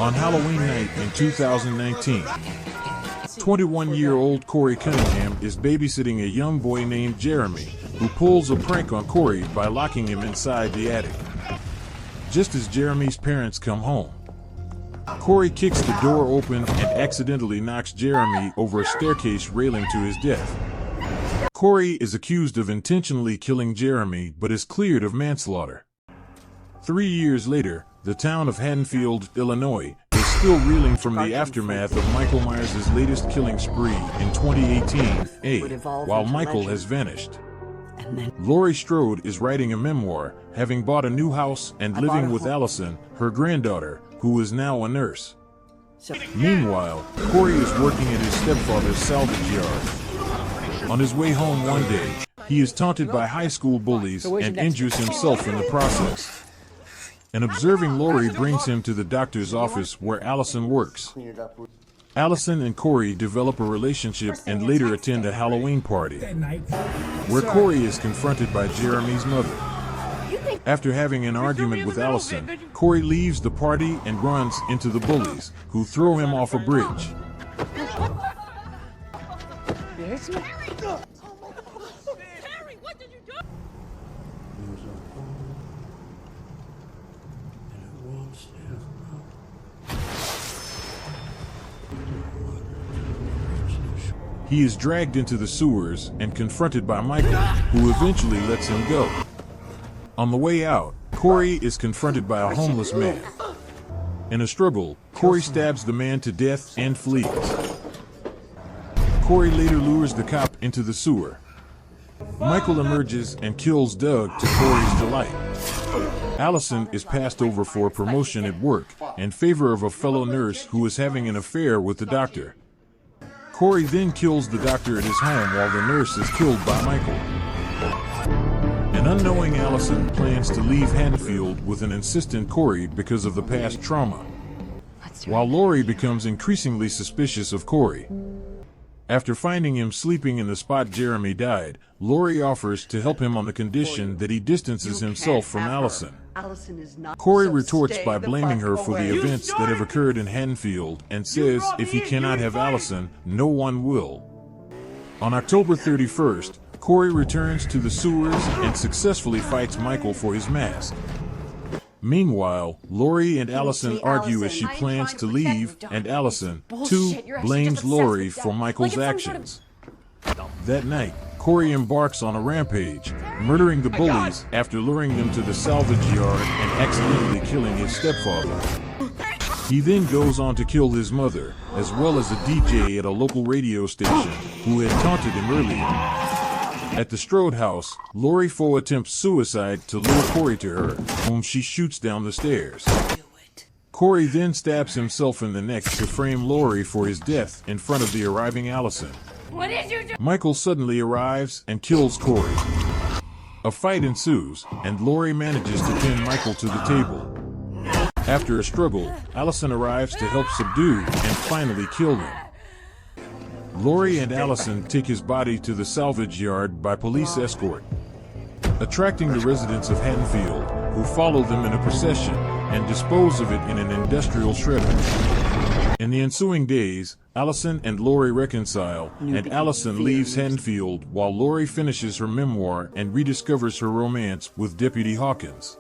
On Halloween night in 2019, 21-year-old Corey Cunningham is babysitting a young boy named Jeremy, who pulls a prank on Corey by locking him inside the attic. Just as Jeremy's parents come home, Corey kicks the door open and accidentally knocks Jeremy over a staircase railing to his death. Corey is accused of intentionally killing Jeremy but is cleared of manslaughter. 3 years later, the town of Haddonfield, Illinois, is still reeling from the aftermath of Michael Myers' latest killing spree in 2018, while Michael has vanished. Laurie Strode is writing a memoir, having bought a new house and living with Allyson, her granddaughter, who is now a nurse. Meanwhile, Corey is working at his stepfather's salvage yard. On his way home one day, he is taunted by high school bullies and injures himself in the process. An observing Laurie brings him to the doctor's office where Allyson works. Allyson and Corey develop a relationship and later attend a Halloween party, where Corey is confronted by Jeremy's mother. After having an argument with Allyson, Corey leaves the party and runs into the bullies, who throw him off a bridge. Harry, what did you do? He is dragged into the sewers and confronted by Michael, who eventually lets him go. On the way out, Corey is confronted by a homeless man. In a struggle, Corey stabs the man to death and flees. Corey later lures the cop into the sewer. Michael emerges and kills Doug to Corey's delight. Allyson is passed over for a promotion at work in favor of a fellow nurse who is having an affair with the doctor. Corey then kills the doctor at his home while the nurse is killed by Michael. An unknowing Allyson plans to leave Haddonfield with an insistent Corey because of the past trauma, while Laurie becomes increasingly suspicious of Corey. After finding him sleeping in the spot Jeremy died, Laurie offers to help him on the condition that he distances himself from Allyson. Corey retorts by blaming her for the events that have occurred in Haddonfield and says if he cannot have Allyson, no one will. On October 31st, Corey returns to the sewers and successfully fights Michael for his mask. Meanwhile, Laurie and Allyson argue as she plans to leave, and Allyson, too, blames Laurie for Michael's actions. That night, Corey embarks on a rampage, murdering the bullies after luring them to the salvage yard and accidentally killing his stepfather. He then goes on to kill his mother, as well as a DJ at a local radio station, who had taunted him earlier. At the Strode house, Laurie Foe attempts suicide to lure Corey to her, whom she shoots down the stairs. Corey then stabs himself in the neck to frame Laurie for his death in front of the arriving Allyson. What did you do? Michael suddenly arrives and kills Corey. A fight ensues, and Laurie manages to pin Michael to the table. After a struggle, Allyson arrives to help subdue and finally kill him. Laurie and Allyson take his body to the salvage yard by police escort, attracting the residents of Haddonfield, who follow them in a procession and dispose of it in an industrial shredder. In the ensuing days, Allyson and Laurie reconcile, and Allyson leaves Haddonfield while Laurie finishes her memoir and rediscovers her romance with Deputy Hawkins.